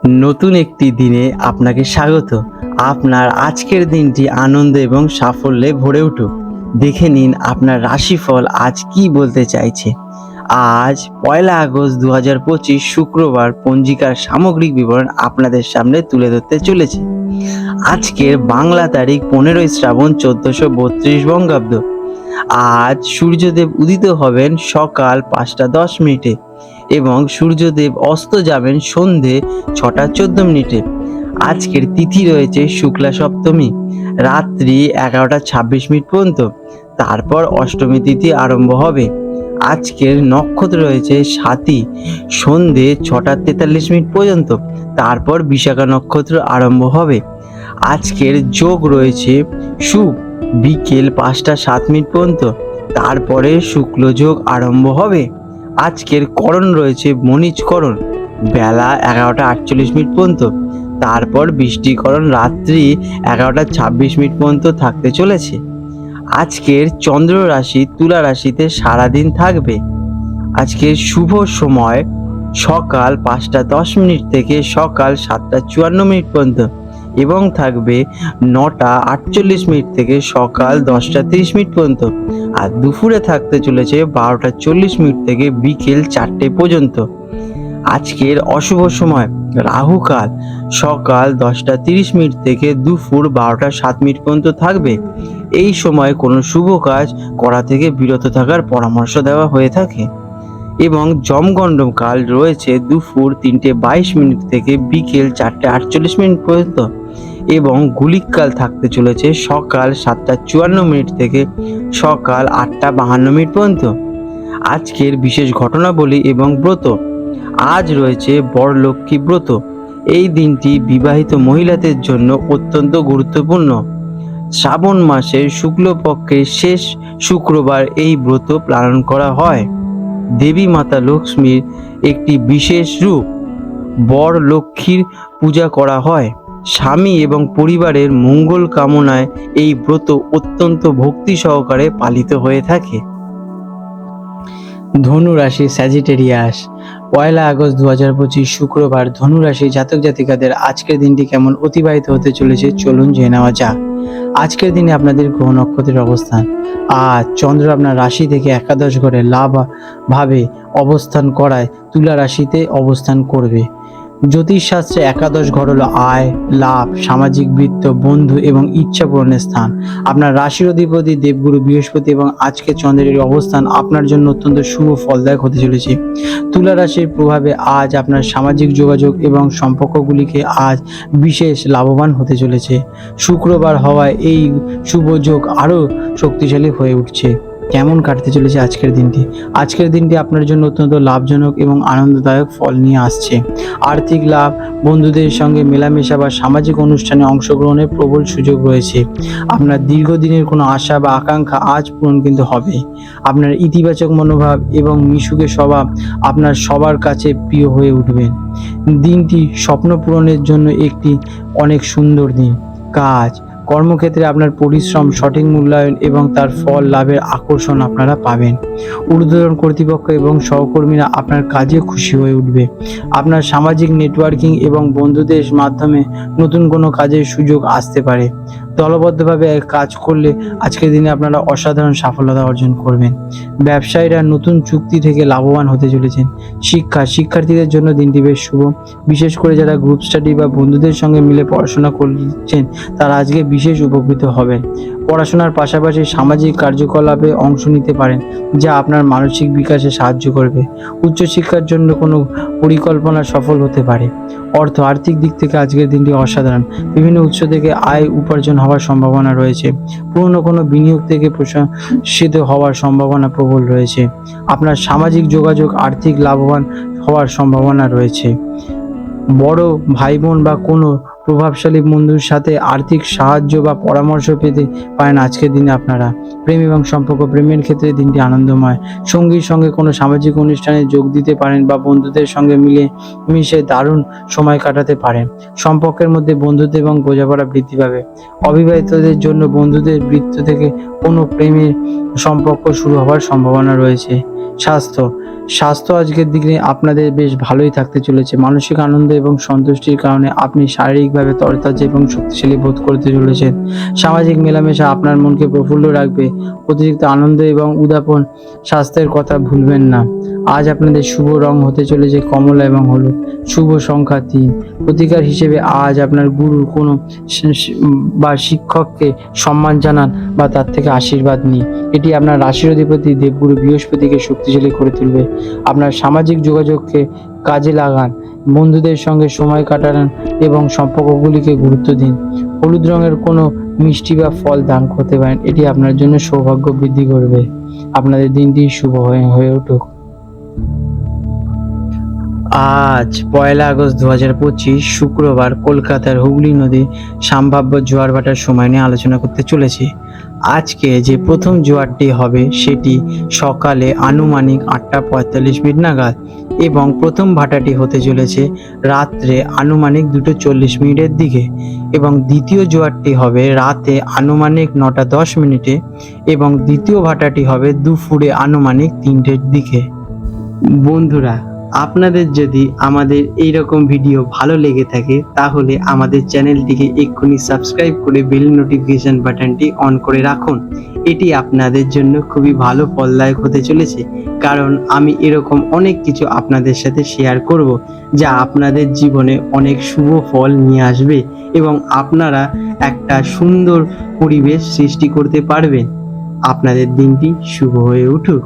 নতুন একটি দিনে আপনাকে স্বাগত। আপনার আজকের দিনটি আনন্দ এবং সাফল্যে ভরে উঠুক। দেখে নিন আপনার রাশিফল আজ কি বলতে চাইছে। আজ 1 আগস্ট 2025 শুক্রবার পঞ্জিকার সামগ্রিক বিবরণ আপনাদের সামনে তুলে ধরতে চলেছে। আজকের বাংলা তারিখ 15 শ্রাবণ 1432 বঙ্গাব্দ। আজ সূর্যদেব উদিত হবেন সকাল 5টা 10 মিনিটে এবং সূর্যদেব অস্ত যাবেন সন্ধে 6টা 14 মিনিটে। আজকের তিথি রয়েছে শুক্লা সপ্তমী রাত্রি 11টা 26 মিনিট পর্যন্ত, তারপর অষ্টমী তিথি আরম্ভ হবে। আজকের নক্ষত্র রয়েছে স্বাতী সন্ধে 6টা 43 মিনিট পর্যন্ত, তারপর বিশাখা নক্ষত্র আরম্ভ হবে। আজকের যোগ রয়েছে শুভ বিকেল 5টা 7 মিনিট পর্যন্ত, তারপরে শুক্ল যোগ আরম্ভ হবে। আজকের করণ রয়েছে মণিজকরণ বেলা 11টা 48 মিনিট পর্যন্ত, তারপর বৃষ্টিকরণ রাত্রি 11টা 26 মিনিট পর্যন্ত থাকতে চলেছে। আজকের চন্দ্র রাশি তুলা রাশিতে সারাদিন থাকবে। আজকের শুভ সময় সকাল 5টা 10 মিনিট থেকে সকাল 7টা 54 মিনিট পর্যন্ত এবং থাকবে 9টা 48 মিনিট থেকে সকাল 10টা 30 মিনিট পর্যন্ত। আর দুপুরে থাকতে চলেছে 12টা 40 মিনিট থেকে বিকেল 4টে পর্যন্ত। আজকের অশুভ সময় রাহুকাল সকাল 10টা 30 মিনিট থেকে দুপুর 12টা 7 মিনিট পর্যন্ত থাকবে। এই সময় কোনো শুভ কাজ করা থেকে বিরত থাকার পরামর্শ দেওয়া হয়ে থাকে। এবং যমগণ্ডম কাল রয়েছে দুপুর 3টে 22 মিনিট থেকে বিকেল 4টে 48 মিনিট পর্যন্ত এবং গুলিককাল থাকতে চলেছে সকাল 7টা 54 মিনিট থেকে সকাল 8টা 52 মিনিট পর্যন্ত। আজকের বিশেষ ঘটনাবলী এবং ব্রত। আজ রয়েছে বরলক্ষ্মী ব্রত। এই দিনটি বিবাহিত মহিলাদের জন্য অত্যন্ত গুরুত্বপূর্ণ। শ্রাবণ মাসের শুক্লপক্ষের শেষ শুক্রবার এই ব্রত পালন করা হয়। দেবী মাতা লক্ষ্মীর একটি বিশেষ রূপ বরলক্ষ্মীর পূজা করা হয়। স্বামী এবং পরিবারের মঙ্গল কামনায় এই ব্রত অত্যন্ত ভক্তি সহকারে পালিত হয়ে থাকে। ধনু রাশি স্যাজিটেরিয়াস 1 আগস্ট 2025 শুক্রবার ধনু রাশি জাতক জাতিকাদের আজকের দিনটি কেমন অতিবাহিত হতে চলেছে চলুন জেনে নেওয়া যাক। আজকের দিনে আপনাদের গ্রহ নক্ষত্রের অবস্থান। আজ চন্দ্র আপনার রাশি থেকে একাদশ ঘরে লাভ ভাবে অবস্থান করায় তুলা রাশিতে অবস্থান করবে। জ্যোতিষশাস্ত্রে একাদশ ঘর হলো আয়, লাভ, সামাজিক বৃত্ত, বন্ধু এবং ইচ্ছা পূরণের স্থান। আপনার রাশির অধিপতি দেবগুরু বৃহস্পতি এবং আজকে চন্দ্রের অবস্থান আপনার জন্য অত্যন্ত শুভ ফলদায়ক হতে চলেছে। তুলা রাশির প্রভাবে আজ আপনার সামাজিক যোগাযোগ এবং সম্পর্কগুলিকে আজ বিশেষ লাভবান হতে চলেছে। শুক্রবার হওয়ায় এই শুভ যোগ আরও শক্তিশালী হয়ে উঠছে। কেমন কাটতে চলেছে আজকের দিনটি? আজকের দিনটি আপনার জন্য অত্যন্ত লাভজনক এবং আনন্দদায়ক ফল নিয়ে আসছে। আর্থিক লাভ, বন্ধুদের সঙ্গে মেলামেশা বা সামাজিক অনুষ্ঠানে অংশগ্রহণের প্রবল সুযোগ রয়েছে। আপনার দীর্ঘদিনের কোনো আশা বা আকাঙ্ক্ষা আজ পূরণ কিন্তু হবে। আপনার ইতিবাচক মনোভাব এবং মিশুকে স্বভাব আপনার সবার কাছে প্রিয় হয়ে উঠবেন। দিনটি স্বপ্ন পূরণের জন্য একটি অনেক সুন্দর দিন। কাজ কর্মক্ষেত্রে আপনার পরিশ্রম সঠিক মূল্যায়ন এবং তার ফল লাভের আকর্ষণ আপনারা পাবেন। ঊর্ধ্বতন কর্তৃপক্ষ এবং সহকর্মীরা আপনার কাজে খুশি হয়ে উঠবে। আপনার সামাজিক নেটওয়ার্কিং এবং বন্ধুদের মাধ্যমে নতুন কোনো কাজের সুযোগ আসতে পারে। দলবদ্ধভাবে কাজ করলে আজকের দিনে আপনারা অসাধারণ সাফল্যতা অর্জন করবেন। ব্যবসায়ীরা নতুন চুক্তি থেকে লাভবান হতে চলেছেন। শিক্ষার্থীদের জন্য দিনটি বেশ শুভ। বিশেষ করে যারা গ্রুপ স্টাডি বা বন্ধুদের সঙ্গে মিলে পড়াশোনা করছেন তারা আজকে বিশেষ উপকৃত হবেন। পড়াশোনার পাশাপাশি সামাজিক কার্যকলাপে অংশ নিতে পারেন যা আপনার মানসিক বিকাশে সাহায্য করবে। উচ্চশিক্ষার জন্য কোনো পরিকল্পনা সফল হতে পারে। আর্থিক দিক থেকে আজকের দিনটি অসাধারণ। বিভিন্ন উৎস থেকে আয় উপার্জন হওয়ার সম্ভাবনা রয়েছে। পুরনো কোনো বিনিয়োগ থেকে প্রশংসিত হওয়ার সম্ভাবনা প্রবল রয়েছে। আপনার সামাজিক যোগাযোগ আর্থিক লাভবান হওয়ার সম্ভাবনা রয়েছে। বড় ভাই বোন বা কোনো প্রভাবশালী বন্ধুর সাথে আর্থিক সাহায্য বা পরামর্শ পেতে পারেন আজকের দিনে আপনারা। প্রেম এবং সম্পর্ক, প্রেমের ক্ষেত্রে দিনটি আনন্দময়। সঙ্গীর সঙ্গে কোনো সামাজিক অনুষ্ঠানে যোগ দিতে পারেন বা বন্ধুদের সঙ্গে মিশে দারুণ সময় কাটাতে পারেন। সম্পর্কের মধ্যে বন্ধুত্ব এবং বোঝাপড়া বৃদ্ধি পাবে। অবিবাহিতদের জন্য বন্ধুদের বৃত্ত থেকে কোনো প্রেমের সম্পর্ক শুরু হওয়ার সম্ভাবনা রয়েছে। স্বাস্থ্য স্বাস্থ্য আজকের দিনে আপনাদের বেশ ভালোই থাকতে চলেছে। মানসিক আনন্দ এবং সন্তুষ্টির কারণে আপনি শারীরিকভাবে তরতাজা এবং শক্তিশালী বোধ করতে চলেছেন। সামাজিক মেলামেশা আপনার মনকে প্রফুল্ল রাখবে। অতিরিক্ত আনন্দ এবং উদ্যাপন স্বাস্থ্যের কথা ভুলবেন না। আজ আপনাদের শুভ রং হতে চলেছে কমলা এবং হলুদ। শুভ সংখ্যা 3। প্রতিকার হিসেবে আজ আপনার গুরু কোনো বা শিক্ষককে সম্মান জানান বা তার থেকে আশীর্বাদ নিন। এটি আপনার রাশির অধিপতি দেবগুরু বৃহস্পতিকে শক্তিশালী করে তুলবে। আপনার সামাজিক যোগাযোগকে কাজে লাগান, বন্ধুদের সঙ্গে সময় কাটান এবং সম্পর্কগুলিকে গুরুত্ব দিন। হলুদ রঙের কোনো মিষ্টি বা ফল দান করতে পারেন, এটি আপনার জন্য সৌভাগ্য বৃদ্ধি করবে। আপনাদের দিনটি শুভ হয়ে উঠুক। আজ 1 আগস্ট 2025 শুক্রবার শুক্রবার হুগলি নদী সম্ভাব্য জোয়ার ভাটার সময় নিয়ে আলোচনা করতে চলেছি। আজকে যে প্রথম জোয়ারটি হবে সেটি সকালে আনুমানিক 8:45 নাগাদ এবং প্রথম ভাটাটি হতে চলেছে রাত্রে আনুমানিক 2:40 দিকে এবং দ্বিতীয় জোয়ারটি হবে রাতে আনুমানিক 9:10 এবং দ্বিতীয় ভাটাটি হবে দুপুরে আনুমানিক 3টের দিকে। বন্ধুরা, আপনাদের যদি আমাদের এই রকম ভিডিও ভালো লেগে থাকে তাহলে আমাদের চ্যানেলটিকে এক্ষুনি সাবস্ক্রাইব করে বেল নোটিফিকেশন বাটনটি অন করে রাখুন। এটি আপনাদের জন্য খুবই ভালো ফলদায়ক হতে চলেছে, কারণ আমি এরকম অনেক কিছু আপনাদের সাথে শেয়ার করব যা আপনাদের জীবনে অনেক শুভ ফল নিয়ে আসবে এবং আপনারা একটা সুন্দর পরিবেশ সৃষ্টি করতে পারবেন। আপনাদের দিনটি শুভ হয়ে উঠুক।